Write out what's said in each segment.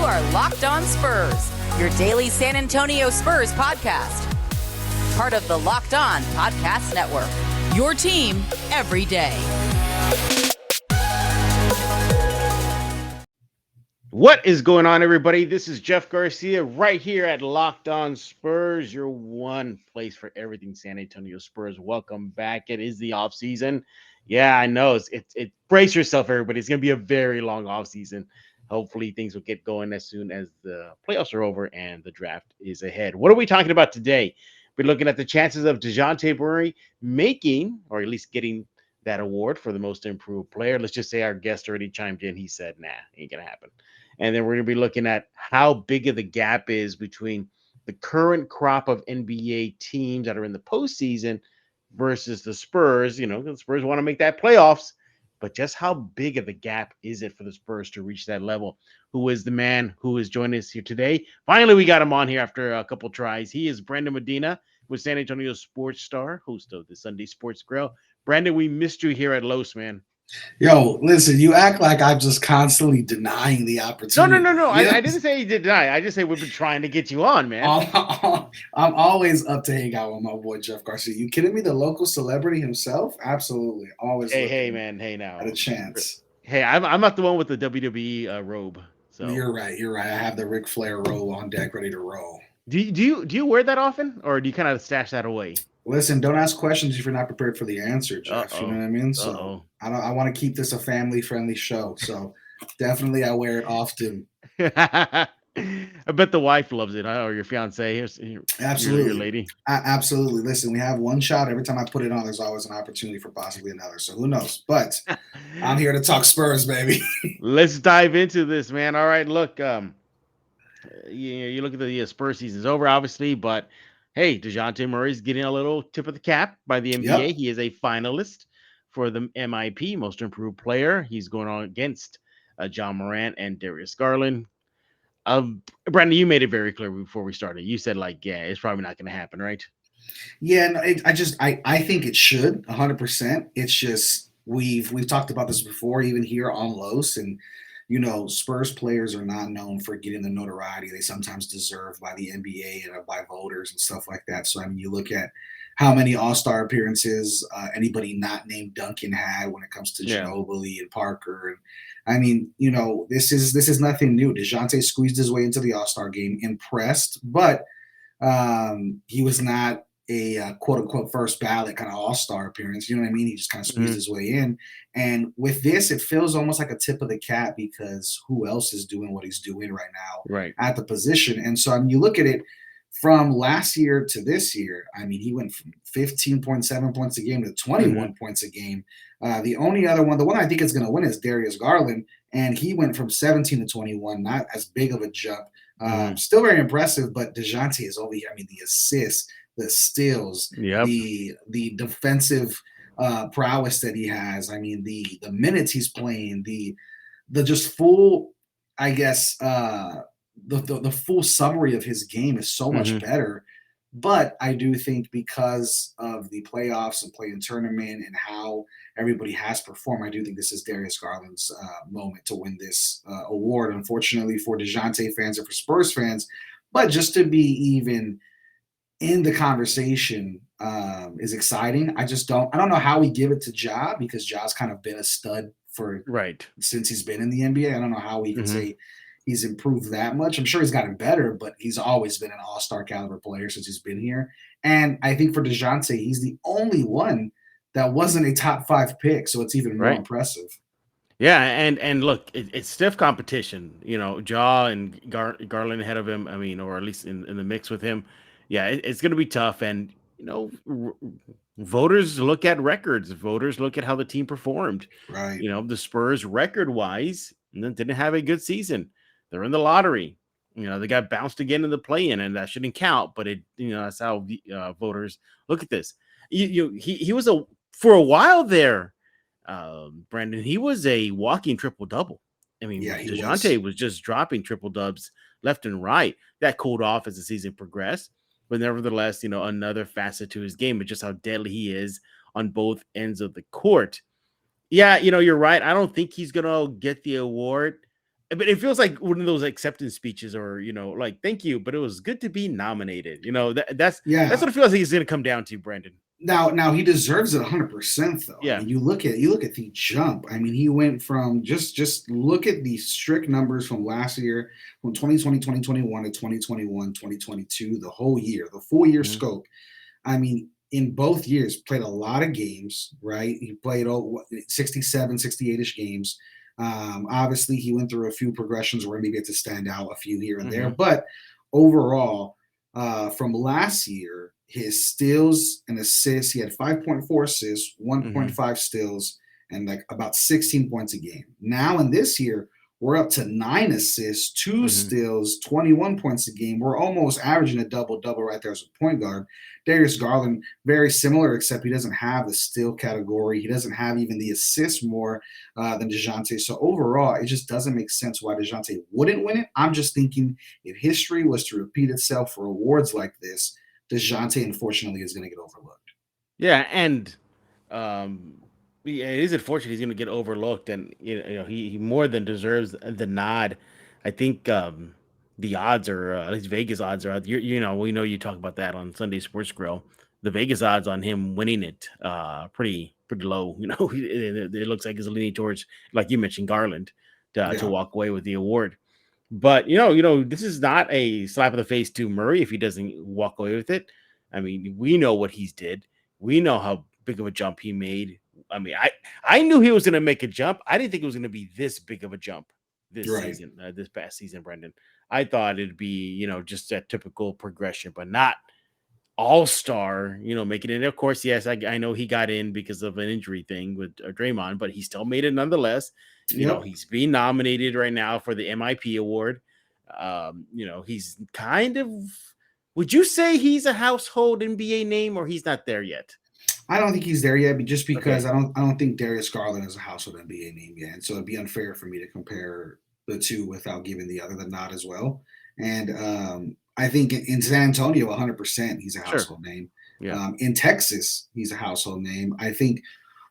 are Locked On Spurs, your daily San Antonio Spurs podcast. Part of the Locked On Podcast Network, your team every day. What is going on, everybody? This is Jeff Garcia right here at Locked On Spurs, your one place for everything San Antonio Spurs. Welcome back. It is the off season. Yeah, I know. It brace yourself, everybody. It's going to be a very long off season. Hopefully, things will get going as soon as the playoffs are over and the draft is ahead. What are we talking about today? We're looking at the chances of Dejounte Murray making, or at least getting, that award for the most improved player. Let's just say our guest already chimed in. He said, nah, ain't going to happen. And then we're going to be looking at how big of the gap is between the current crop of NBA teams that are in the postseason versus the Spurs. You know, the Spurs want to make that playoffs, but just how big of a gap is it for the Spurs to reach that level? Who is the man who is joining us here today? Finally, we got him on here after a couple tries. He is Brandon Medina with San Antonio Sports Star, host of the Sunday Sports Grill. Brandon, we missed you here at Los, man. Yo, listen, you act like I'm just constantly denying the opportunity. No. Yes. I didn't say you did deny. I just say we've been trying to get you on, man. I'm always up to hang out with my boy Jeff Garcia. You kidding me? The local celebrity himself? Absolutely. Always. Hey, man. Hey, now. At a chance. Hey, I'm not the one with the WWE robe. So You're right. I have the Ric Flair robe on deck, ready to roll. Do you wear that often, or do you kind of stash that away? Listen, don't ask questions if you're not prepared for the answer, Jeff. You know what I mean? So I want to keep this a family-friendly show. So definitely I wear it often. I bet the wife loves it, huh? Or your fiance. Absolutely. Your lady. Absolutely. Listen, we have one shot. Every time I put it on, there's always an opportunity for possibly another. So who knows? But I'm here to talk Spurs, baby. Let's dive into this, man. All right, look. You look at the Spurs season's over, obviously, but hey, Dejounte Murray's getting a little tip of the cap by the NBA. Yep. He is a finalist for the MIP, Most Improved Player. He's going on against John Morant and Darius Garland. Brandon, you made it very clear before we started. You said, it's probably not going to happen, right? Yeah, no, I think it should 100%. It's just we've talked about this before, even here on Los, and you know, Spurs players are not known for getting the notoriety they sometimes deserve by the NBA and by voters and stuff like that. So, I mean, you look at how many All-Star appearances anybody not named Duncan had when it comes to Ginobili and Parker. And I mean, you know, this is nothing new. Dejounte squeezed his way into the All-Star game, impressed, but he was not a quote-unquote first ballot kind of all-star appearance. You know what I mean? He just kind of squeezed his way in. And with this, it feels almost like a tip of the cap because who else is doing what he's doing right now at the position? And so, I mean, you look at it from last year to this year, I mean, he went from 15.7 points a game to 21 points a game. The only other one, the one I think is going to win is Darius Garland, and he went from 17 to 21, not as big of a jump. Still very impressive, but Dejounte is over here. I mean, the assists, the steals, the defensive prowess that he has. I mean, the minutes he's playing, the just full, I guess, the full summary of his game is so much better. But I do think because of the playoffs and play-in tournament and how everybody has performed, I do think this is Darius Garland's moment to win this award. Unfortunately for Dejounte fans and for Spurs fans, but just to be even in the conversation is exciting. I don't know how we give it to Ja because Ja's kind of been a stud since he's been in the NBA. I don't know how we can say he's improved that much. I'm sure he's gotten better, but he's always been an all-star caliber player since he's been here. And I think for Dejounte, he's the only one that wasn't a top 5 pick, so it's even more impressive. Yeah, and look, it's stiff competition. You know, Ja and Garland ahead of him. I mean, or at least in the mix with him. Yeah, it's going to be tough. And, you know, voters look at records. Voters look at how the team performed. Right. You know, the Spurs record-wise didn't have a good season. They're in the lottery. You know, they got bounced again in the play-in, and that shouldn't count. But that's how voters look at this. He was for a while there, Brandon. He was a walking triple-double. I mean, Dejounte was just dropping triple-dubs left and right. That cooled off as the season progressed. But nevertheless, you know, another facet to his game is just how deadly he is on both ends of the court. Yeah, you know, you're right. I don't think he's going to get the award. but it feels like one of those acceptance speeches, or like thank you, but it was good to be nominated. That's Yeah. what it feels like he's going to come down to, Brandon. Now he deserves it 100% though. I Yeah. mean, you look at the jump. I mean, he went from just look at the strict numbers from last year, from 2020, 2021 to 2021, 2022, the whole year, the full year Mhm. scope. I mean, in both years, played a lot of games, right? He played 67, 68-ish games. Obviously, he went through a few progressions where maybe had to stand out a few here and there. Mhm. But overall, from last year, his steals and assists, he had 5.4 assists, Mhm. 1.5 steals, and like about 16 points a game. Now in this year, we're up to 9 assists, 2 Mhm. steals, 21 points a game. We're almost averaging a double-double right there as a point guard. Darius Garland, very similar, except he doesn't have the steal category. He doesn't have even the assists more than Dejounte. So overall, it just doesn't make sense why Dejounte wouldn't win it. I'm just thinking if history was to repeat itself for awards like this, Dejounte, unfortunately, is going to get overlooked. Yeah, and um, yeah, it is unfortunate he's going to get overlooked, and he more than deserves the nod. I think the odds are at least Vegas odds are out. We know you talk about that on Sunday Sports Grill. The Vegas odds on him winning it pretty low. It looks like it's leaning towards, like you mentioned, Garland to Yeah. walk away with the award. But this is not a slap in the face to Murray if he doesn't walk away with it. I mean, we know what he's did. We know how big of a jump he made. I mean, I knew he was going to make a jump. I didn't think it was going to be this big of a jump this Right. season, this past season, Brendan. I thought it'd be, just that typical progression, but not all-star, making it. Of course, yes, I know he got in because of an injury thing with Draymond, but he still made it nonetheless. Yep. He's being nominated right now for the MIP award. He's kind of, would you say he's a household NBA name, or he's not there yet? I don't think he's there yet, but just because Okay. I don't think Darius Garland is a household NBA name yet, and so it'd be unfair for me to compare the two without giving the other the nod as well. And I think in San Antonio, 100%, he's a Sure. household name. Yeah. In Texas, he's a household name. I think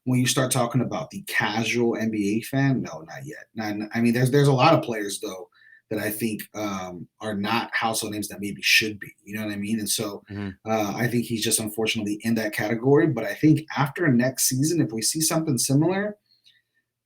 when you start talking about the casual NBA fan, no, not yet. I mean, there's a lot of players though that I think are not household names that maybe should be. You know what I mean? And so Mhm. I think he's just unfortunately in that category. But I think after next season, if we see something similar,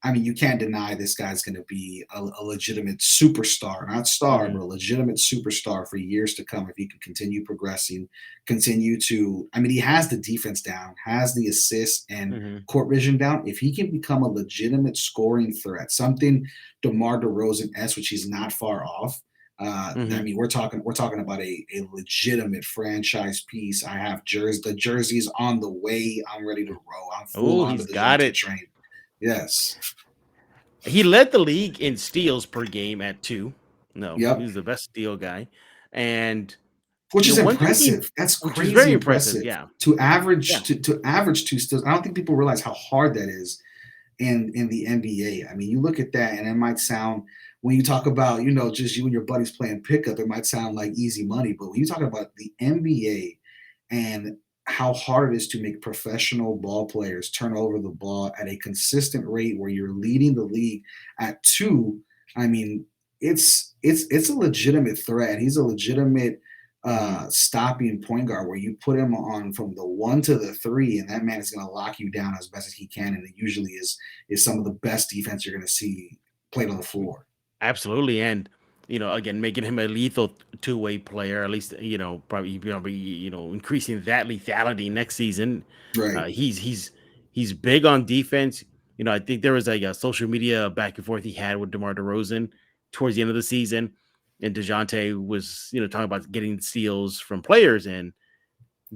I mean, you can't deny this guy's going to be a legitimate superstar, not star, but Mhm. a legitimate superstar for years to come if he can continue progressing, continue to. I mean, he has the defense down, has the assists and Mhm. court vision down. If he can become a legitimate scoring threat, something DeMar DeRozan-esque, which he's not far off. I Mhm. mean, we're talking about a legitimate franchise piece. I have the jerseys on the way. I'm ready to roll. I'm full Oh, on the he's got DeJounte it. train. Yes. He led the league in steals per game at 2. No, Yep. he's the best steal guy. And Which is one thing he, impressive. That's which is crazy very impressive. impressive. Yeah. To Yeah. average to average 2 steals. I don't think people realize how hard that is in the NBA. I mean, you look at that and it might sound when you talk about, just you and your buddies playing pickup, it might sound like easy money. But when you talk about the NBA and how hard it is to make professional ball players turn over the ball at a consistent rate where you're leading the league at 2, I mean, it's a legitimate threat. He's a legitimate Mhm. stopping point guard where you put him on from the 1 to the 3, and that man is going to lock you down as best as he can. And it usually is some of the best defense you're going to see played on the floor. Absolutely. And, again, making him a lethal two-way player, at least, probably, increasing that lethality next season. Right. He's big on defense. I think there was like a social media back and forth he had with DeMar DeRozan towards the end of the season. And DeJounte was, talking about getting steals from players. And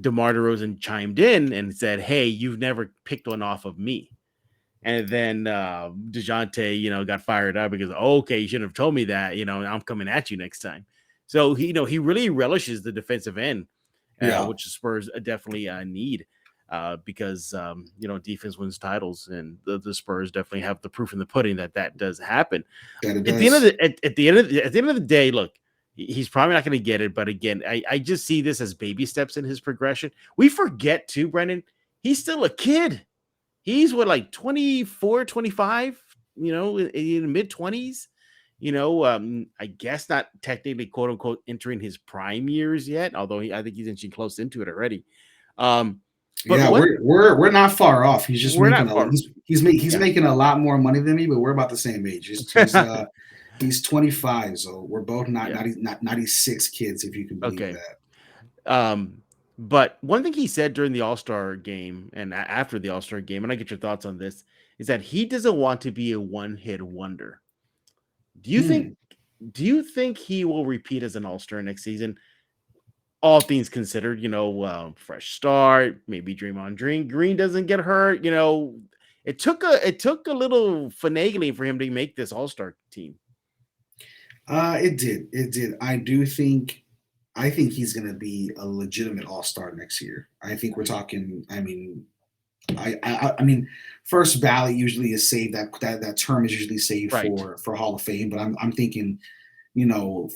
DeMar DeRozan chimed in and said, "Hey, you've never picked one off of me." And then DeJounte, got fired up because, okay, you shouldn't have told me that. I'm coming at you next time. So he really relishes the defensive end, Yeah. which the Spurs definitely need because defense wins titles, and the Spurs definitely have the proof in the pudding that does happen. That it At the end of does. the day, look, he's probably not going to get it. But again, I just see this as baby steps in his progression. We forget too, Brendan, he's still a kid. He's what, like 24, 25, in mid 20s. I guess not technically quote unquote entering his prime years yet, although I think he's inching close into it already. Um, but Yeah, we're not far off. He's just we're making not far. he's Yeah. making a lot more money than me, but we're about the same age. He's 25, so we're both not Yeah. 96 kids, if you can believe Okay. that. But one thing he said during the All-Star game and after the All-Star game, and I get your thoughts on this, is that he doesn't want to be a one-hit wonder. Do you think Hmm. he will repeat as an All-Star next season? All things considered, fresh start, maybe Draymond Green doesn't get hurt. It took a little finagling for him to make this All-Star team. It did. I think he's going to be a legitimate all-star next year. I think we're talking. I mean, first ballot usually is saved. That term is usually saved Right. for Hall of Fame. But I'm thinking,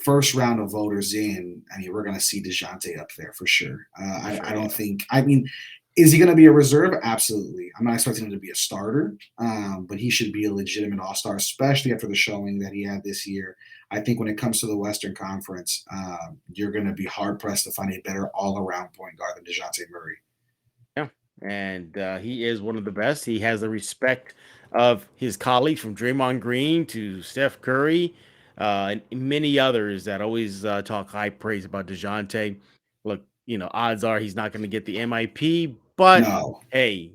first round of voters in. I mean, we're going to see Dejounte up there for sure. I don't think. I mean, is he going to be a reserve? Absolutely. I'm not expecting him to be a starter, but he should be a legitimate all-star, especially after the showing that he had this year. I think when it comes to the Western Conference, you're going to be hard-pressed to find a better all-around point guard than Dejounte Murray. Yeah. And he is one of the best. He has the respect of his colleagues from Draymond Green to Steph Curry, and many others that always talk high praise about DeJounte. Look, odds are he's not going to get the MIP, but No. hey,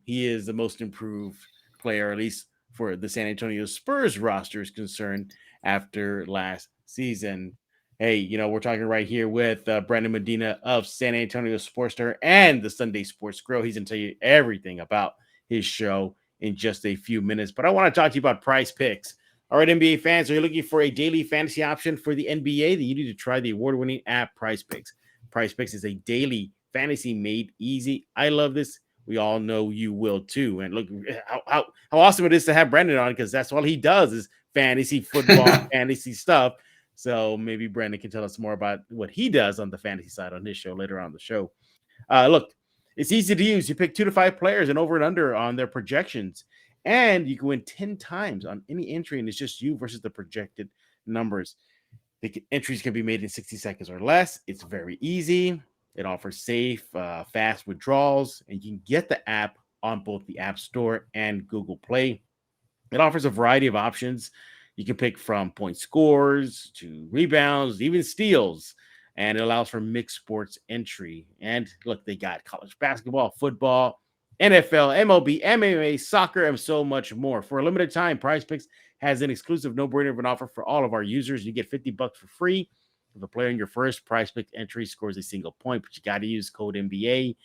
he is the most improved player, at least for the San Antonio Spurs roster is concerned after last season. Hey, we're talking right here with Brandon Medina of San Antonio Sports and the Sunday Sports Grill. He's going to tell you everything about his show in just a few minutes. But I want to talk to you about Prize Picks. All right, NBA fans, are you looking for a daily fantasy option for the NBA? Then you need to try the award-winning app Prize Picks. Prize Picks is a daily fantasy made easy. I love this. We all know you will too. And look how awesome it is to have Brandon on, because that's all he does is fantasy football, fantasy stuff. So maybe Brandon can tell us more about what he does on the fantasy side on his show later on the show. Look, it's easy to use. You pick 2 to 5 players and over and under on their projections, and you can win 10 times on any entry, and it's just you versus the projected numbers. The entries can be made in 60 seconds or less. It's very easy. It offers safe, fast withdrawals, and you can get the app on both the App Store and Google Play. It offers a variety of options. You can pick from point scores to rebounds, even steals, and it allows for mixed sports entry. And look, they got college basketball, football, NFL, MLB, MMA, soccer, and so much more. For a limited time, Prize Picks has an exclusive no-brainer of an offer for all of our users. You get $50 for free if a player in your first Prize Pick entry scores a single point, but you got to use code NBA.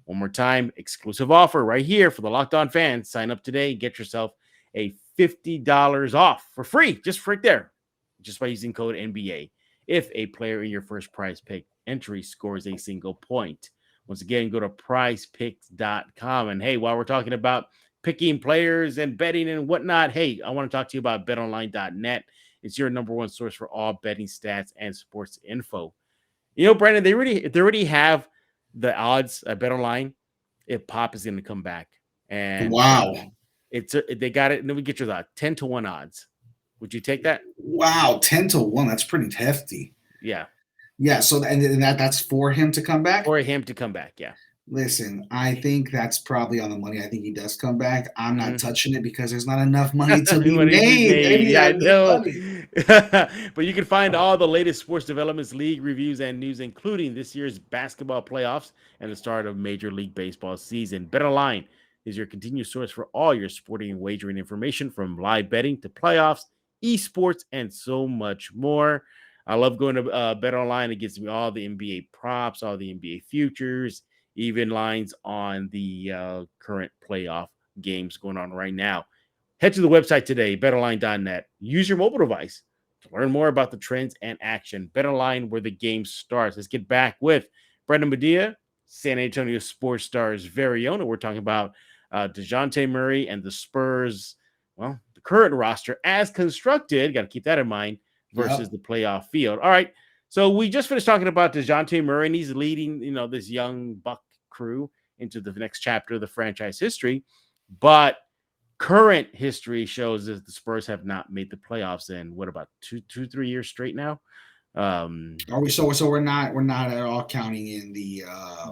One more time, exclusive offer right here for the Locked On fans. Sign up today, get yourself a $50 off for free, just right there, just by using code NBA. If a player in your first Prize Pick entry scores a single point. Once again, go to prizepicks.com. And hey, while we're talking about picking players and betting and whatnot, hey, I want to talk to you about betonline.net. It's your number one source for all betting stats and sports info. Brandon, they already have the odds at BetOnline if Pop is going to come back. And Wow. they got it. And then we get your thought 10-1 odds. Would you take that? Wow, 10-1. That's pretty hefty. Yeah. Yeah. So and that's for him to come back. For him to come back. Yeah. Listen, I think that's probably on the money. I think he does come back. I'm not Mhm. touching it because there's not enough money to be Money to be made. made. Yeah, I Not enough know. money. But you can find all the latest sports developments, league reviews, and news, including this year's basketball playoffs and the start of Major League Baseball season. BetOnline is your continued source for all your sporting and wagering information, from live betting to playoffs, esports, and so much more. I love going to BetOnline. It gives me all the NBA props, all the NBA futures, even lines on the current playoff games going on right now. Head to the website today, betonline.net. Use your mobile device to learn more about the trends and action. BetOnline, where the game starts. Let's get back with Brandon Medina, San Antonio Sports Stars' very own. And we're talking about Dejounte Murray and the Spurs, well, the current roster as constructed, got to keep that in mind, versus Yep. the playoff field. All right. So we just finished talking about Dejounte Murray, and he's leading, this young Buck crew into the next chapter of the franchise history. But current history shows that the Spurs have not made the playoffs in what about 3 years straight now. Are we so we're not at all counting in The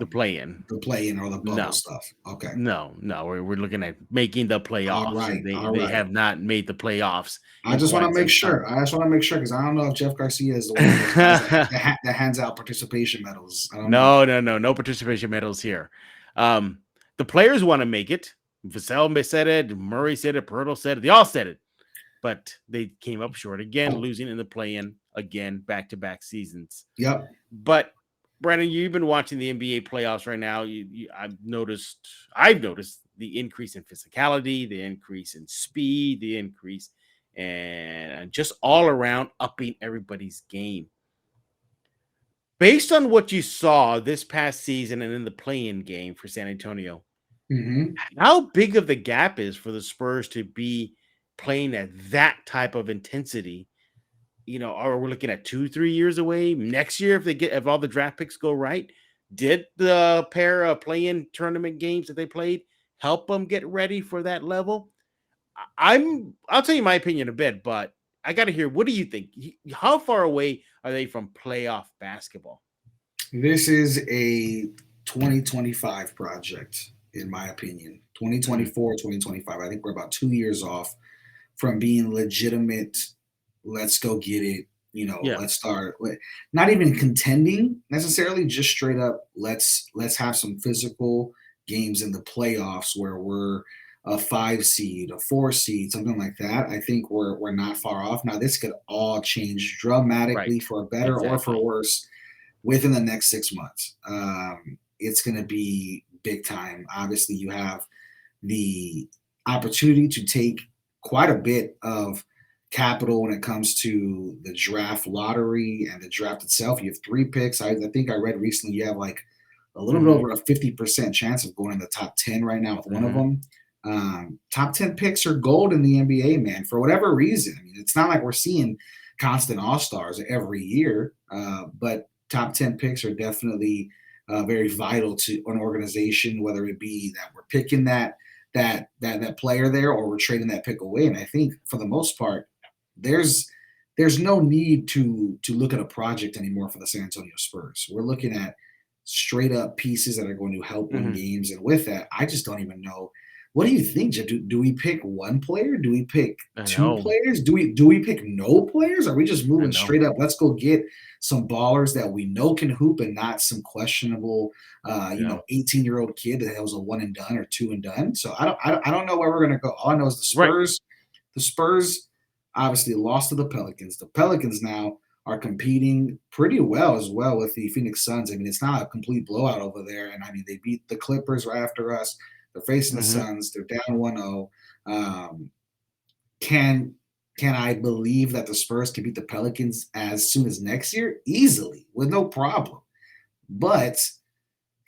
play-in. the play-in or the bubble No, stuff? Okay. no, we're looking at making the playoffs, and All they right. have not made the playoffs I in just want to quite make some sure. time. I just want to make sure because I don't know if Jeff Garcia is the one of those guys that hands out participation medals. I don't know. No participation medals here. The players want to make it. Vassell said it, Murray said it, Pirtle said it, they all said it, but they came up short again, losing in the play-in again, back-to-back seasons. Yep. But Brandon, you've been watching the NBA playoffs right now. I've noticed the increase in physicality, the increase in speed, the increase and just all around upping everybody's game. Based on what you saw this past season and in the play-in game for San Antonio, how big of the gap is for the Spurs to be playing at that type of intensity? Are we looking at 2-3 years away next year if all the draft picks go right? Did the pair of play-in tournament games that they played help them get ready for that level? I'll tell you my opinion in a bit, but I got to hear, what do you think? How far away are they from playoff basketball? This is a 2025 project, in my opinion. 2024, 2025. I think we're about 2 years off from being legitimate. Let's go get it. Let's start. Not even contending necessarily, just straight up. Let's have some physical games in the playoffs where we're a 5 seed, a 4 seed, something like that. I think we're not far off. Now this could all change dramatically Right. for better or for Exactly. worse within the next 6 months. It's going to be big time. Obviously, you have the opportunity to take quite a bit of capital when it comes to the draft lottery and the draft itself. You have 3 picks. I think I read recently you have like a little bit over a 50% chance of going in the top 10 right now with one of them. Top 10 picks are gold in the NBA, man, for whatever reason. I mean, it's not like we're seeing constant all-stars every year, but top 10 picks are definitely very vital to an organization, whether it be that we're picking that player there or we're trading that pick away. And I think for the most part, there's no need to look at a project anymore for the San Antonio Spurs. We're looking at straight up pieces that are going to help win games. And with that, I just don't even know. What do you think, Jeff? Do we pick one player? Do we pick 2 players? Do we pick no players? Are we just moving straight up? Let's go get some ballers that we know can hoop and not some questionable, 18-year-old kid that was a one and done or two and done. So I don't know where we're gonna go. All I know is the Spurs. Right. The Spurs obviously lost to the Pelicans. The Pelicans now are competing pretty well as well with the Phoenix Suns. I mean, it's not a complete blowout over there. And I mean, they beat the Clippers right after us. They're facing the Suns. They're down 1-0. Can I believe that the Spurs can beat the Pelicans as soon as next year? Easily, with no problem. But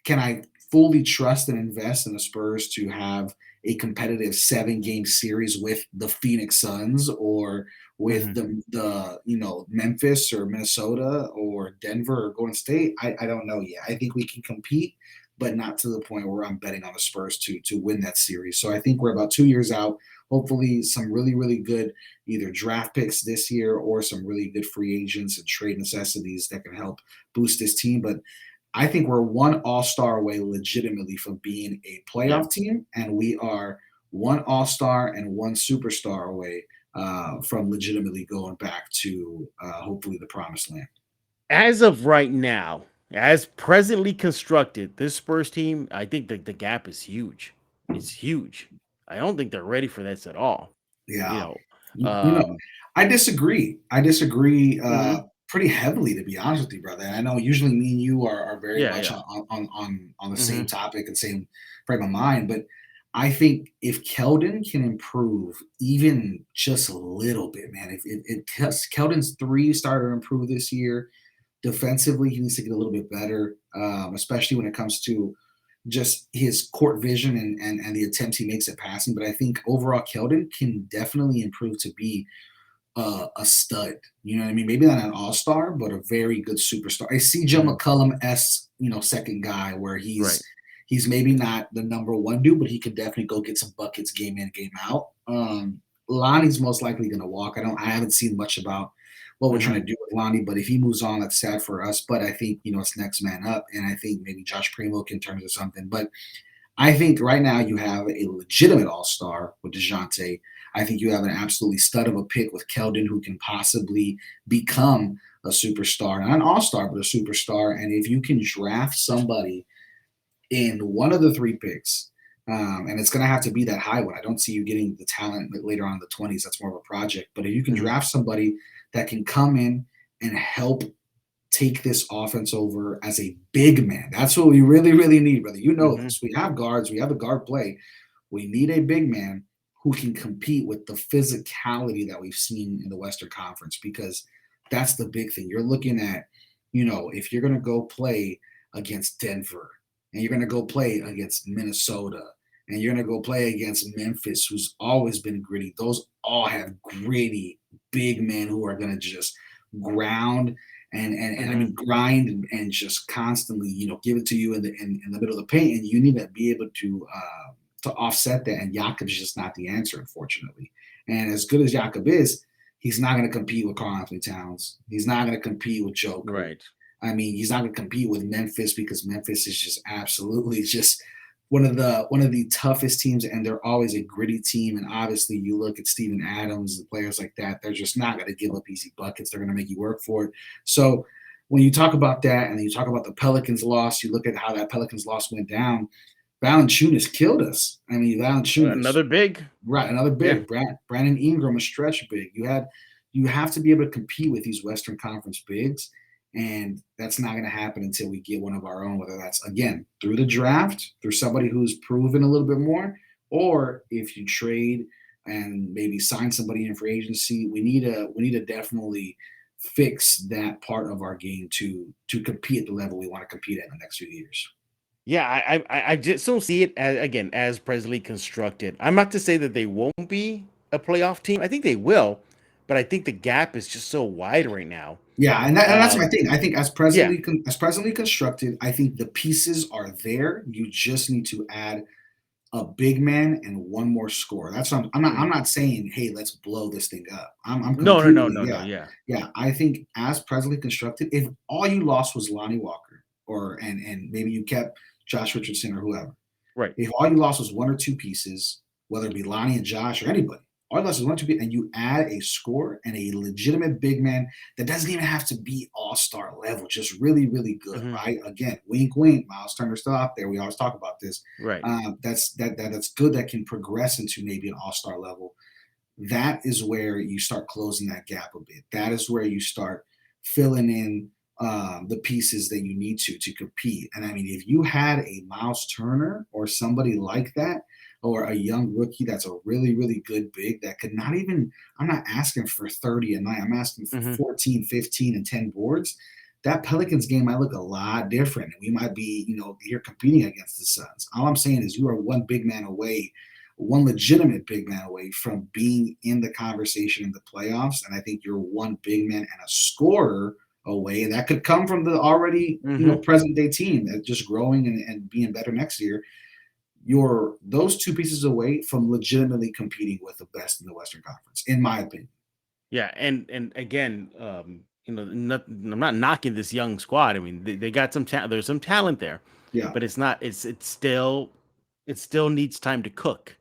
can I fully trust and invest in the Spurs to have a competitive 7-game series with the Phoenix Suns or with the Memphis or Minnesota or Denver or Golden State? I don't know yet. I think we can compete, but not to the point where I'm betting on the Spurs to win that series. So I think we're about 2 years out. Hopefully some really, really good either draft picks this year or some really good free agents and trade necessities that can help boost this team. But I think we're one all-star away legitimately from being a playoff team, and we are one all-star and one superstar away from legitimately going back to hopefully the promised land. As of right now, as presently constructed, this Spurs team, I think the gap is huge. It's huge. I don't think they're ready for this at all. Yeah. I disagree. Pretty heavily, to be honest with you, brother. And I know usually me and you are very much on the same topic and same frame of mind, but I think if Keldon can improve even just a little bit, man, if Keldon's 3 started to improve this year, defensively, he needs to get a little bit better, especially when it comes to just his court vision and the attempts he makes at passing. But I think overall, Keldon can definitely improve to be a stud. You know what I mean? Maybe not an all-star, but a very good superstar. I see Joe McCollum-esque, second guy where he's maybe not the number 1 dude, but he can definitely go get some buckets game in, game out. Lonnie's most likely going to walk. I haven't seen much about what we're trying to do with Lonnie, but if he moves on, that's sad for us. But I think, it's next man up. And I think maybe Josh Primo can turn into something. But I think right now you have a legitimate all-star with Dejounte. I think you have an absolutely stud of a pick with Keldon who can possibly become a superstar, not an all-star, but a superstar. And if you can draft somebody in one of the three picks, and it's going to have to be that high one. I don't see you getting the talent later on in the 20s. That's more of a project. But if you can draft somebody that can come in and help take this offense over as a big man, that's what we really, really need, brother. You know this. We have guards. We have a guard play. We need a big man who can compete with the physicality that we've seen in the Western Conference, because that's the big thing. You're looking at, if you're going to go play against Denver, and you're going to go play against Minnesota, and you're going to go play against Memphis, who's always been gritty. Those all have gritty big men who are going to just ground and grind and just constantly, give it to you in the middle of the paint, and you need to be able to offset that. And Jakob's just not the answer, unfortunately. And as good as Jakob is, he's not going to compete with Karl-Anthony Towns. He's not going to compete with Joker. Right. I mean, he's not going to compete with Memphis, because Memphis is just absolutely just one of the toughest teams, and they're always a gritty team. And obviously, you look at Steven Adams and players like that; they're just not going to give up easy buckets. They're going to make you work for it. So when you talk about that, and then you talk about the Pelicans loss, you look at how that Pelicans loss went down. Valanciunas killed us. I mean, Valanciunas, another big, right? Another big. Yeah. Brandon Ingram, a stretch big. You have to be able to compete with these Western Conference bigs. And that's not going to happen until we get one of our own, whether that's, again, through the draft, through somebody who's proven a little bit more, or if you trade and maybe sign somebody in free agency. We need to definitely fix that part of our game to compete at the level we want to compete at in the next few years. Yeah, I just don't see it as presently constructed. I'm not to say that they won't be a playoff team. I think they will, but I think the gap is just so wide right now. Yeah, and that's my thing. I think as presently constructed, I think the pieces are there. You just need to add a big man and one more scorer. That's what I'm not saying, hey, let's blow this thing up. No. Yeah. I think as presently constructed, if all you lost was Lonnie Walker, and maybe you kept Josh Richardson or whoever, right? If all you lost was one or two pieces, whether it be Lonnie and Josh or anybody, all you lost is 1 or 2 pieces, and you add a scorer and a legitimate big man that doesn't even have to be all-star level, just really, really good, right? Again, wink, wink. Miles Turner's still out there. We always talk about this, right? That's good. That can progress into maybe an all-star level. That is where you start closing that gap a bit. That is where you start filling in the pieces that you need to compete. And I mean, if you had a Miles Turner or somebody like that, or a young rookie that's a really, really good big that could not even, I'm not asking for 30 a night. I'm asking for 14, 15, and 10 boards. That Pelicans game might look a lot different. And we might be, here competing against the Suns. All I'm saying is you are one big man away, one legitimate big man away from being in the conversation in the playoffs. And I think you're one big man and a scorer away. And that could come from the already, present day team that's just growing and being better next year. You're those two pieces away from legitimately competing with the best in the Western Conference, in my opinion. Yeah, and again, I'm not knocking this young squad. I mean, they got some talent. There's some talent there. Yeah, but it's not. It still needs time to cook.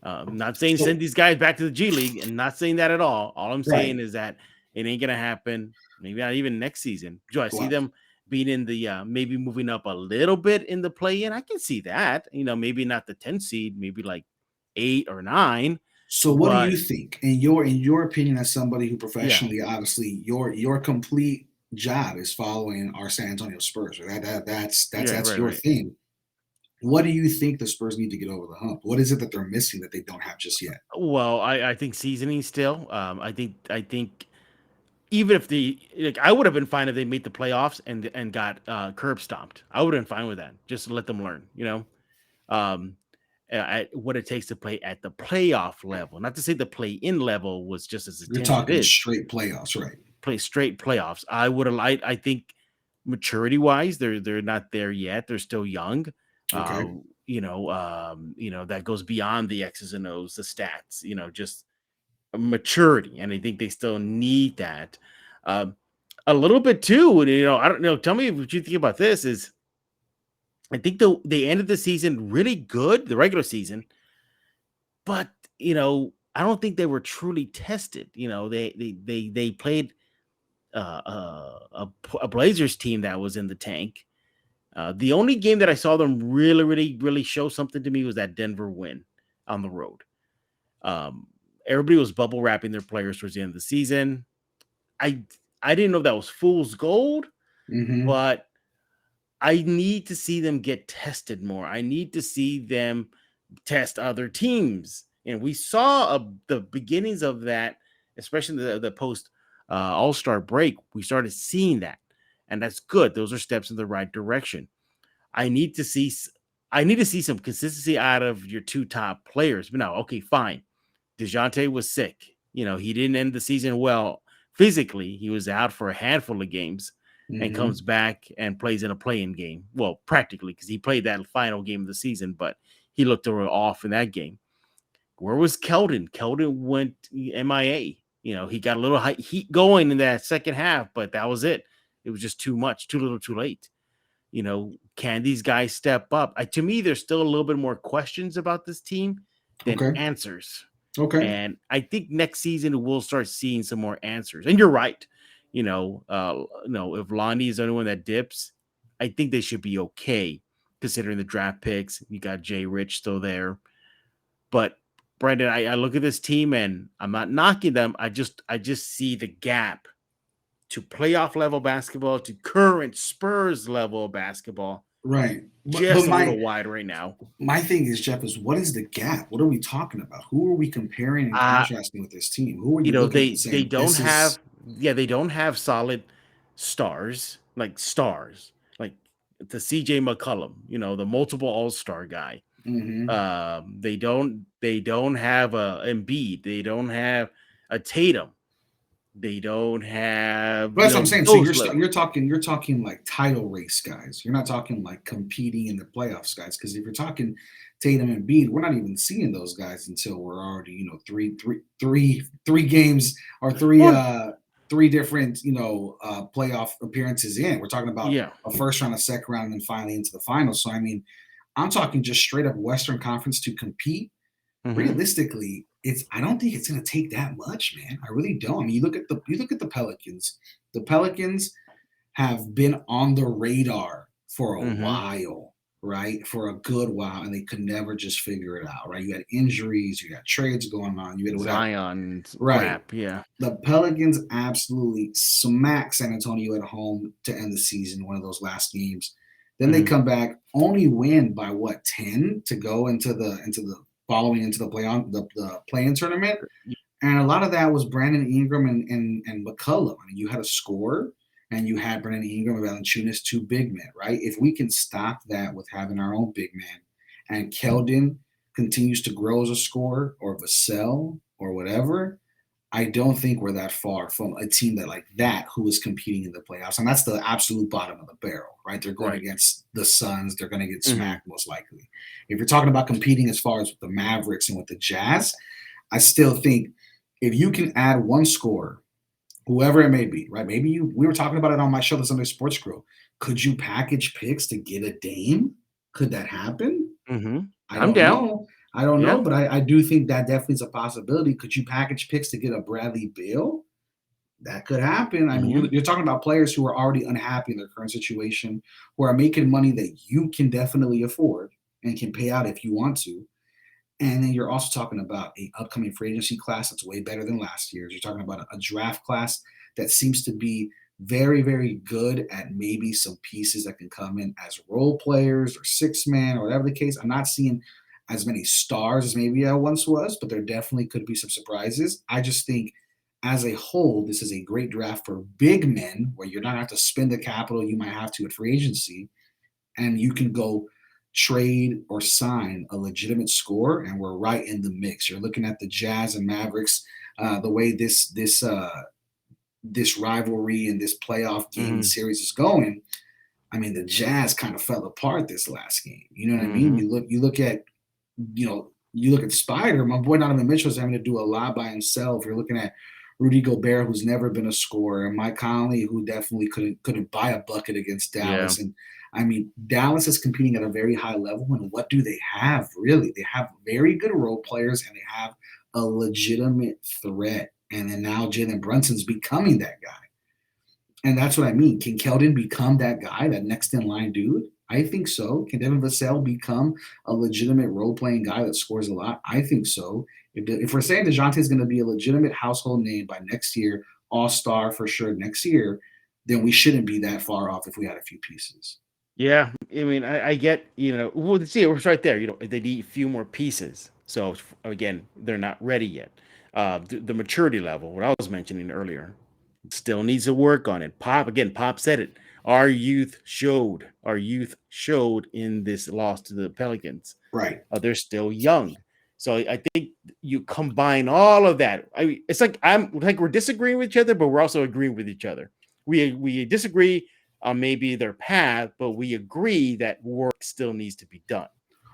I'm not saying send these guys back to the G League, and not saying that at all. All I'm saying is that it ain't gonna happen. Maybe not even next season. Do I see them being in the maybe moving up a little bit in the play-in? I can see that. Maybe not the 10 seed, maybe like 8 or 9. So what do you think? In your opinion, as somebody who professionally, obviously, your complete job is following our San Antonio Spurs. Right? That's your thing. What do you think the Spurs need to get over the hump? What is it that they're missing that they don't have just yet? Well, I think seasoning still. I think even if I would have been fine if they made the playoffs and got curb stomped. I would have been fine with that. Just to let them learn, what it takes to play at the playoff level. Not to say the play-in level was just as you're talking straight playoffs, right? Play straight playoffs. I would have. I think maturity-wise, they're not there yet. They're still young. Okay. that goes beyond the X's and O's, the stats, just maturity. And I think they still need that. A little bit too. I don't know. Tell me what you think about this. Is I think they ended the season really good, the regular season, but I don't think they were truly tested. They played a Blazers team that was in the tank. The only game that I saw them really, really, really show something to me was that Denver win on the road. Everybody was bubble wrapping their players towards the end of the season. I didn't know that was fool's gold, but I need to see them get tested more. I need to see them test other teams. And we saw the beginnings of that, especially the post All-Star break. We started seeing that, and that's good. Those are steps in the right direction. I need to see some consistency out of your two top players. But now, okay, fine. Dejounte was sick. He didn't end the season well physically. He was out for a handful of games and comes back and plays in a play-in game. Well, practically, because he played that final game of the season, but he looked a little off in that game. Where was Keldon? Keldon went MIA. He got a little heat going in that second half, but that was it. It was just too much, too little, too late. Can these guys step up? To me, there's still a little bit more questions about this team than answers. Okay. And I think next season we'll start seeing some more answers. And you're right. If Lonnie is the only one that dips, I think they should be okay considering the draft picks. You got Jay Rich still there. But Brandon, I look at this team and I'm not knocking them. I just see the gap to playoff level basketball, to current Spurs level basketball. Right. Just a little wide right now. My thing is, Jeff, is what is the gap? What are we talking about? Who are we comparing and contrasting with this team? Who are you looking at saying, they don't have solid stars, like the CJ McCollum, the multiple all-star guy. They don't have a Embiid. They don't have a Tatum. They don't have. But that's what I'm saying. So you're talking like title race guys. You're not talking like competing in the playoffs guys. Because if you're talking Tatum and Embiid, we're not even seeing those guys until we're already three games or three different playoff appearances in. We're talking about a first round, a second round, and then finally into the finals. So I mean, I'm talking just straight up Western Conference to compete. Realistically, I don't think it's going to take that much, man. I really don't. I mean, you look at the Pelicans. The Pelicans have been on the radar for a while, right? For a good while, and they could never just figure it out, right? You had injuries, you got trades going on, you had Zion, right? Yeah. The Pelicans absolutely smacked San Antonio at home to end the season, one of those last games. Then they come back, only win by 10 to go into the following into the play-in tournament. And a lot of that was Brandon Ingram and McCollum. I mean, you had a scorer and you had Brandon Ingram and Valanciunas, two big men, right? If we can stop that with having our own big man and Keldon continues to grow as a scorer or Vassell or whatever, I don't think we're that far from a team that who is competing in the playoffs. And that's the absolute bottom of the barrel, right? They're going against the Suns. They're going to get smacked most likely. If you're talking about competing as far as with the Mavericks and with the Jazz, I still think if you can add one scorer, whoever it may be, right? Maybe we were talking about it on my show, the Sunday Sports Crew. Could you package picks to get a Dame? Could that happen? I'm down. I don't know, but I do think that definitely is a possibility. Could you package picks to get a Bradley Beal? That could happen. I mean, you're talking about players who are already unhappy in their current situation, who are making money that you can definitely afford and can pay out if you want to. And then you're also talking about an upcoming free agency class that's way better than last year's. You're talking about a draft class that seems to be very, very good at maybe some pieces that can come in as role players or six-man or whatever the case. I'm not seeing as many stars as maybe I once was, but there definitely could be some surprises. I just think as a whole, this is a great draft for big men where you're not going to have to spend the capital you might have to at free agency, and you can go trade or sign a legitimate scorer, and we're right in the mix. You're looking at the Jazz and Mavericks, the way this rivalry and this playoff game series is going. I mean, the Jazz kind of fell apart this last game. You know what I mean? Mhm. You look at, you look at Spider. My boy Donovan Mitchell's having to do a lot by himself. You're looking at Rudy Gobert, who's never been a scorer, and Mike Conley, who definitely couldn't buy a bucket against Yeah. Dallas. And I mean, Dallas is competing at a very high level. And what do they have? Really, they have very good role players, and they have a legitimate threat. And then now Jalen Brunson's becoming that guy. And that's what I mean. Can Keldon become that guy, that next in line dude? I think so. Can Devin Vassell become a legitimate role playing guy that scores a lot? I think so. If we're saying Dejounte is going to be a legitimate household name by next year, all star for sure next year, then we shouldn't be that far off if we had a few pieces. Yeah, I mean, I get, well, see, it was right there. They need a few more pieces. So again, they're not ready yet. The maturity level, what I was mentioning earlier, still needs to work on it. Pop said it. Our youth showed in this loss to the Pelicans. Right. They're still young. So I think you combine all of that. I mean, it's like we're disagreeing with each other, but we're also agreeing with each other. We disagree on maybe their path, but we agree that work still needs to be done.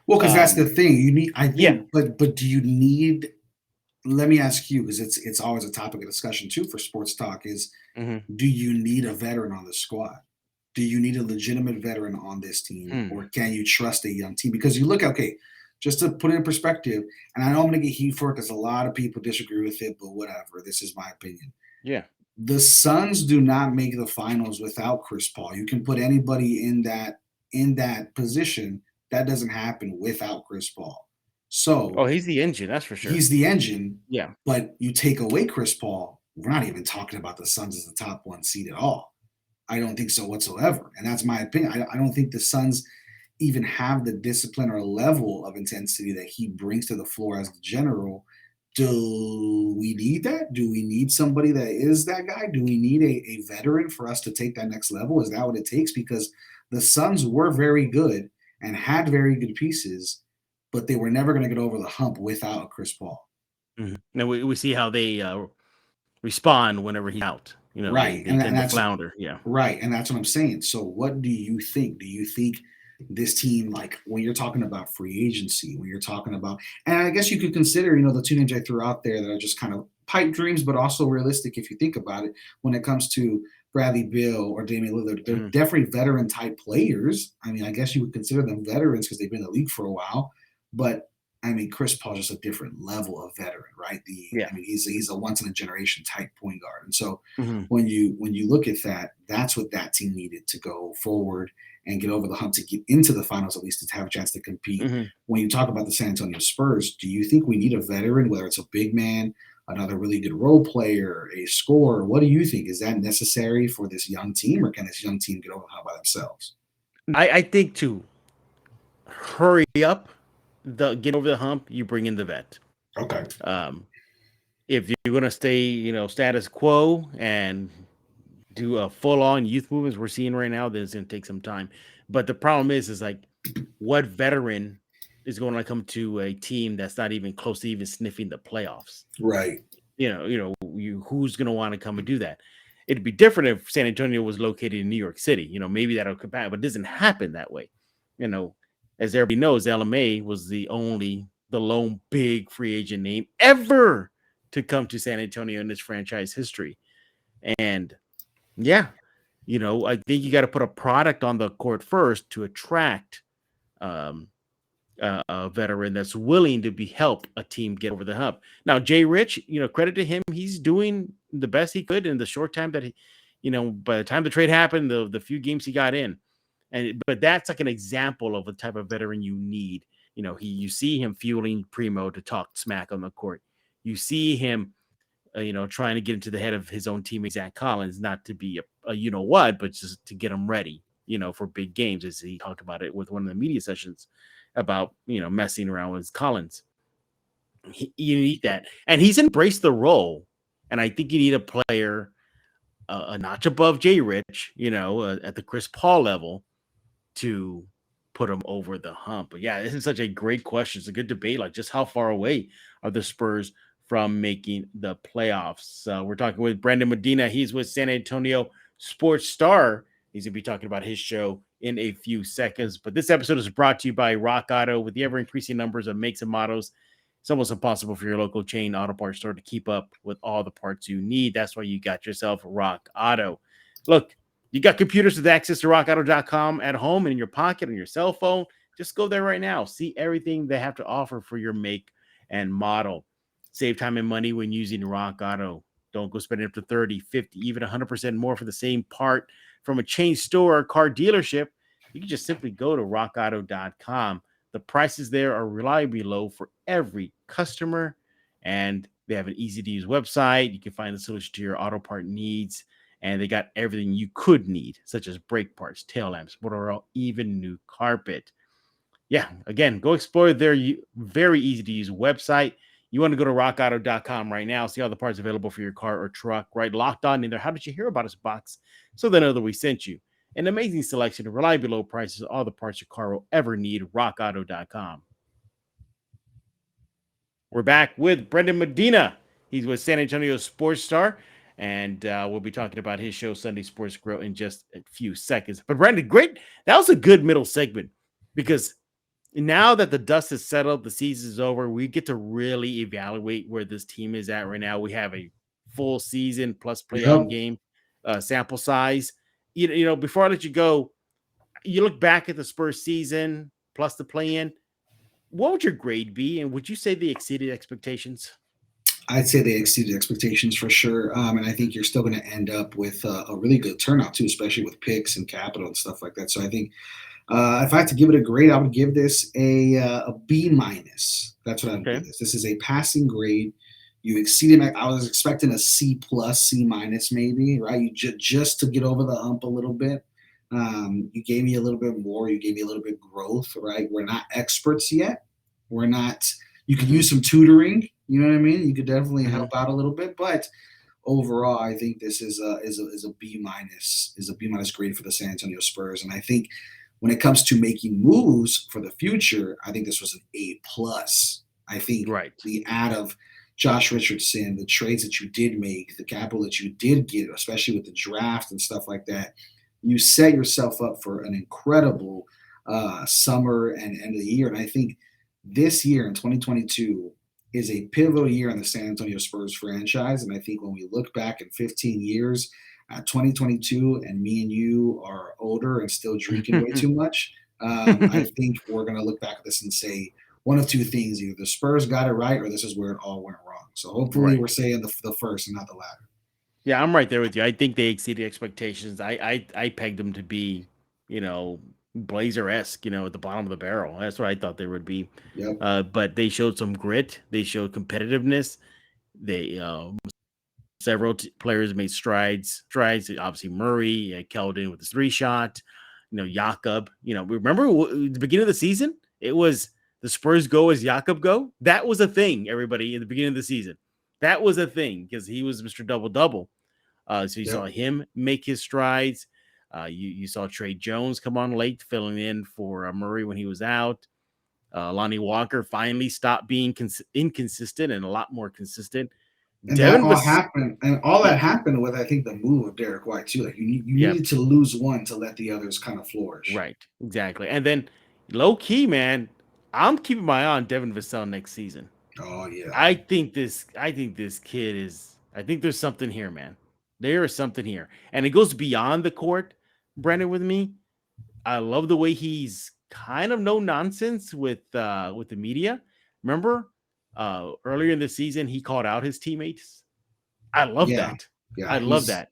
Well, because that's the Um, thing. You need, I yeah. think, but do you need? Let me ask you, because it's always a topic of discussion too for sports talk. Is Mhm. do you need a veteran on the squad? Do you need a legitimate veteran on this team, Hmm. or can you trust a young team? Because you look, okay, just to put it in perspective, and I know I'm going to get heat for it because a lot of people disagree with it, but whatever. This is my opinion. Yeah. The Suns do not make the finals without Chris Paul. You can put anybody in that position. That doesn't happen without Chris Paul. Oh, So he's the engine, that's for sure. he's the engine, Yeah. but you take away Chris Paul, we're not even talking about the Suns as the top one seed at all. I don't think so whatsoever. And that's my opinion. I don't think the Suns even have the discipline or level of intensity that he brings to the floor as the general. Do we need that? Do we need somebody that is that guy? Do we need a veteran for us to take that next level? Is that what it takes? Because the Suns were very good and had very good pieces, but they were never going to get over the hump without Chris Paul. Mhm. Now we see how they respond whenever he's out. They, Right. they And tend to that's flounder. Yeah. right, and that's what I'm saying. So what do you think? Do you think this team, like when you're talking about free agency, when you're talking about, and I guess you could consider, the two names I threw out there that are just kind of pipe dreams, but also realistic if you think about it, when it comes to Bradley Beal or Damian Lillard, they're Mhm. definitely veteran type players. I mean, I guess you would consider them veterans because they've been in the league for a while, but I mean, Chris Paul's just a different level of veteran, right? Yeah. I mean, he's a once in a generation type point guard, and so Mhm. when you look at that, that's what that team needed to go forward and get over the hump to get into the finals, at least to have a chance to compete. Mhm. When you talk about the San Antonio Spurs, do you think we need a veteran, whether it's a big man, another really good role player, a scorer? What do you think? Is that necessary for this young team, or can this young team get over the hump by themselves? I think to hurry up the get over the hump, you bring in the vet. Okay. Um, if you're gonna stay, status quo and do a full on youth movements we're seeing right now, then it's gonna take some time. But the problem is like, what veteran is going to come to a team that's not even close to even sniffing the playoffs? Right. Who's gonna want to come and do that? It'd be different if San Antonio was located in New York City. Maybe that'll come back, but it doesn't happen that way. You know, as everybody knows, LMA was the lone big free agent name ever to come to San Antonio in its franchise history. And yeah, I think you got to put a product on the court first to attract um, a veteran that's willing to be help a team get over the hump. Now, Jay Rich, credit to him, he's doing the best he could in the short time that by the time the trade happened, the few games he got in, but that's like an example of the type of veteran you need. You see him fueling Primo to talk smack on the court. You see him, trying to get into the head of his own teammate Zach Collins, not to be a what, but just to get him ready, for big games, as he talked about it with one of the media sessions about messing around with Collins. You need that, and he's embraced the role. And I think you need a player a notch above Jay Rich, at the Chris Paul level to put him over the hump. But yeah, this is such a great question. It's a good debate. Like, just how far away are the Spurs from making the playoffs? We're talking with Brandon Medina. He's with San Antonio Sports Star. He's gonna be talking about his show in a few seconds. But this episode is brought to you by Rock Auto. With the ever-increasing numbers of makes and models, it's almost impossible for your local chain auto parts store to keep up with all the parts you need. That's why you got yourself Rock Auto. Look, you got computers with access to rockauto.com at home and in your pocket on your cell phone. Just go there right now. See everything they have to offer for your make and model. Save time and money when using Rock Auto. Don't go spending up to 30, 50, even 100% more for the same part from a chain store or car dealership. You can just simply go to rockauto.com. The prices there are reliably low for every customer, and they have an easy-to-use website. You can find the solution to your auto part needs, and they got everything you could need, such as brake parts, tail lamps, motor oil, even new carpet. Yeah, again, go explore their very easy-to-use website. You want to go to rockauto.com right now, see all the parts available for your car or truck, right? Locked on in there. How did you hear about us box? So they know that we sent you. An amazing selection of reliably low prices, all the parts your car will ever need, rockauto.com. We're back with Brendan Medina. He's with San Antonio Sports Star, and we'll be talking about his show, Sunday Sports Grill, in just a few seconds. But Brendan, great. That was a good middle segment because now that the dust has settled, the season is over, we get to really evaluate where this team is at right now. We have a full season plus play-on game sample size. You know, before I let you go, you look back at the Spurs season plus the play-in. What would your grade be, and would you say they exceeded expectations? I'd say they exceeded expectations for sure, and I think you're still going to end up with a really good turnout too, especially with picks and capital and stuff like that. So I think if I had to give it a grade, I would give this a B minus. That's what I would give this. This is a passing grade. You exceeded. I was expecting a C plus, C minus maybe, right? You just to get over the hump a little bit. You gave me a little bit more. You gave me a little bit growth, right? We're not experts yet. We're not. You could use some tutoring. You know what I mean? You could definitely help out a little bit, but overall, I think this is a B minus grade for the San Antonio Spurs, and I think when it comes to making moves for the future, I think this was an A plus. I think the add of Josh Richardson, the trades that you did make, the capital that you did get, especially with the draft and stuff like that, you set yourself up for an incredible summer and end of the year. And I think this year in 2022 is a pivotal year in the San Antonio Spurs franchise. And I think when we look back in 15 years at 2022 and me and you are older and still drinking way too much, I think we're going to look back at this and say one of two things: either the Spurs got it right or this is where it all went wrong. So hopefully we're saying the first and not the latter. Yeah, I'm right there with you. I think they exceeded expectations. I pegged them to be, you know, Blazer-esque, you know, at the bottom of the barrel. That's what I thought they would be. Yep. But they showed some grit. They showed competitiveness. They several players made strides. Obviously, Murray, Keldon with his 3-shot. You know, Jakob. You know, remember the beginning of the season? It was the Spurs go as Jakob go. That was a thing, everybody, in the beginning of the season. That was a thing because he was Mr. Double-Double. So you saw him make his strides. You saw Trey Jones come on late, filling in for Murray when he was out. Lonnie Walker finally stopped being inconsistent and a lot more consistent. And that happened with, I think, the move of Derek White too. Like you needed to lose one to let the others kind of flourish. Right, exactly. And then low key, man, I'm keeping my eye on Devin Vassell next season. Oh yeah. I think this kid is. I think there's something here, man. There is something here, and it goes beyond the court. Brendan, with me, I love the way he's kind of no nonsense with the media. Remember, earlier in the season, he called out his teammates. I love that. Yeah, I love that.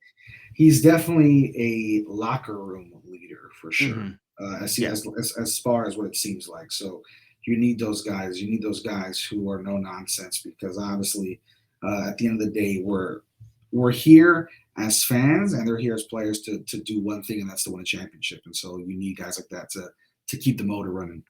He's definitely a locker room leader for sure. As far as what it seems like. So you need those guys. You need those guys who are no nonsense because obviously, at the end of the day, we're here as fans and they're here as players to do one thing, and that's to win a championship. And so you need guys like that to keep the motor running.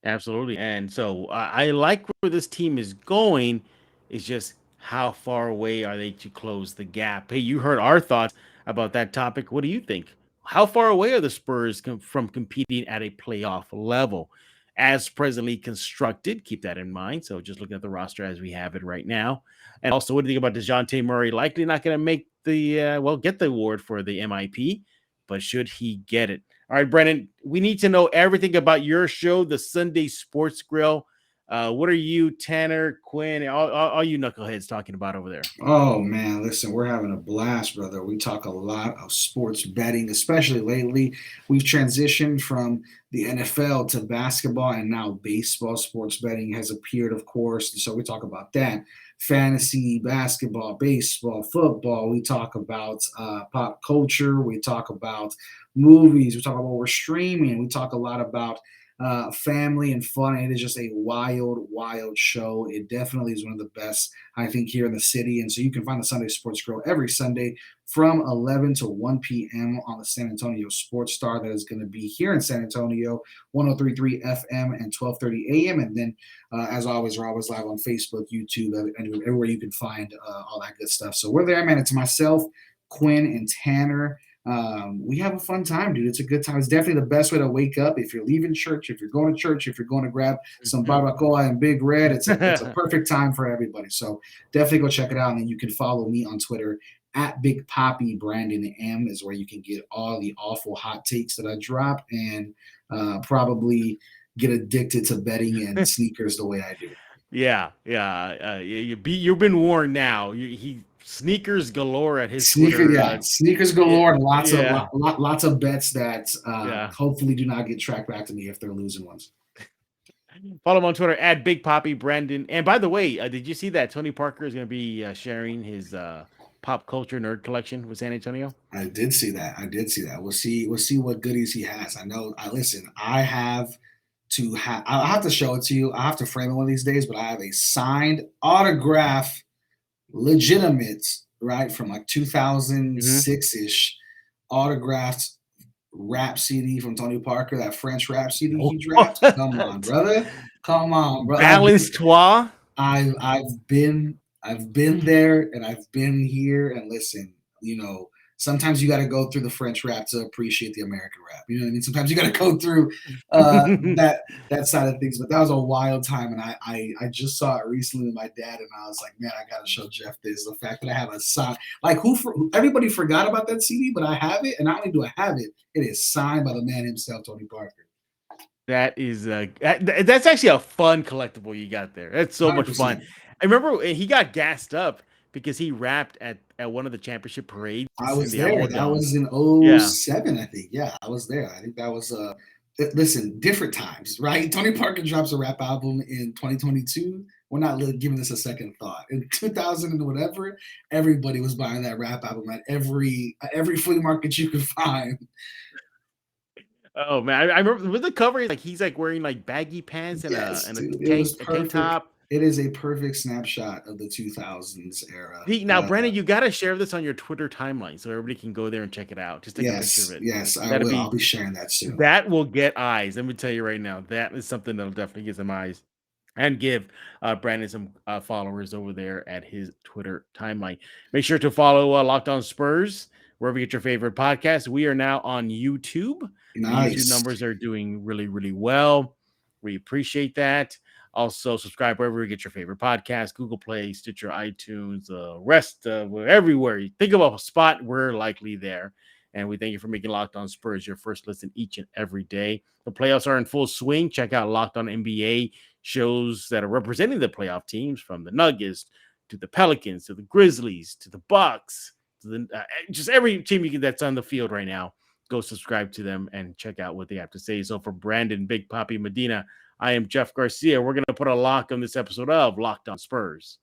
Absolutely. And so I like where this team is going. It's just how far away are they to close the gap? Hey, you heard our thoughts about that topic. What do you think? How far away are the Spurs from competing at a playoff level? As presently constructed, keep that in mind. So just looking at the roster as we have it right now. And also, what do you think about Dejounte Murray? Likely not going to make get the award for the MIP, but should he get it? All right, Brennan, we need to know everything about your show, the Sunday Sports Grill. What are you, Tanner, Quinn, all you knuckleheads talking about over there? Oh man, listen, we're having a blast, brother. We talk a lot of sports betting, especially lately. We've transitioned from the NFL to basketball, and now baseball sports betting has appeared, of course. So we talk about that. Fantasy, basketball, baseball, football. We talk about pop culture. We talk about movies. We talk about what we're streaming. We talk a lot about family and fun. It is just a wild, wild show. It definitely is one of the best, I think, here in the city. And so you can find the Sunday Sports Grill every Sunday from 11 to 1 p.m. on the San Antonio Sports Star. That is going to be here in San Antonio, 103.3 FM and 12:30 a.m. And then, as always, we're always live on Facebook, YouTube, everywhere you can find all that good stuff. So we're there, man. It's myself, Quinn, and Tanner. We have a fun time, dude. It's a good time. It's definitely the best way to wake up. If you're leaving church, if you're going to church, if you're going to grab some barbacoa and Big Red, it's a perfect time for everybody. So definitely go check it out. And then you can follow me on Twitter at Big Poppy Brandon M is where you can get all the awful hot takes that I drop and probably get addicted to betting and sneakers the way I do. Yeah. You've been warned now. He sneakers galore at his Twitter. Sneakers galore, and lots of bets that hopefully do not get tracked back to me if they're losing ones. Follow him on Twitter at Big Poppy Brandon. And by the way, did you see that Tony Parker is going to be sharing his pop culture nerd collection with San Antonio? I did see that. We'll see what goodies he has. I'll have to show it to you. I have to frame it one of these days, but I have a signed autograph, legitimate, right, from like 2006-ish, autographed rap CD from Tony Parker, that French rap CD he dropped. Come on, brother. Balanced toi. I've been there and I've been here, and listen, sometimes you got to go through the French rap to appreciate the American rap. You know what I mean? Sometimes you got to go through that side of things. But that was a wild time, and I just saw it recently with my dad, and I was like, man, I got to show Jeff this. The fact that I have a sign, like everybody forgot about that CD, but I have it, and not only do I have it, it is signed by the man himself, Tony Parker. That is that's actually a fun collectible you got there. That's so 100%. Much fun. I remember he got gassed up because he rapped at one of the championship parades. I was there. That was in 07, I think. Yeah, I was there. I think that was listen, different times, right? Tony Parker drops a rap album in 2022. We're not giving this a second thought. In 2000 and whatever, everybody was buying that rap album at every flea market you could find. Oh man, I remember with the cover, he's wearing baggy pants and a tank top. It is a perfect snapshot of the 2000s era. Now, Brandon, you got to share this on your Twitter timeline so everybody can go there and check it out. Just take a picture of it. Yes, I will. I'll be sharing that soon. That will get eyes. Let me tell you right now, that is something that'll definitely get some eyes and give Brandon some followers over there at his Twitter timeline. Make sure to follow Locked On Spurs wherever you get your favorite podcast. We are now on YouTube. Nice. The YouTube numbers are doing really, really well. We appreciate that. Also, subscribe wherever you get your favorite podcast, Google Play, Stitcher, iTunes, rest, we're everywhere. You think about a spot, we're likely there. And we thank you for making Locked On Spurs your first listen each and every day. The playoffs are in full swing. Check out Locked On NBA shows that are representing the playoff teams, from the Nuggets to the Pelicans to the Grizzlies to the Bucks to the just every team that's on the field right now. Go subscribe to them and check out what they have to say. So for Brandon, Big Poppy, Medina, I am Jeff Garcia. We're going to put a lock on this episode of Locked On Spurs.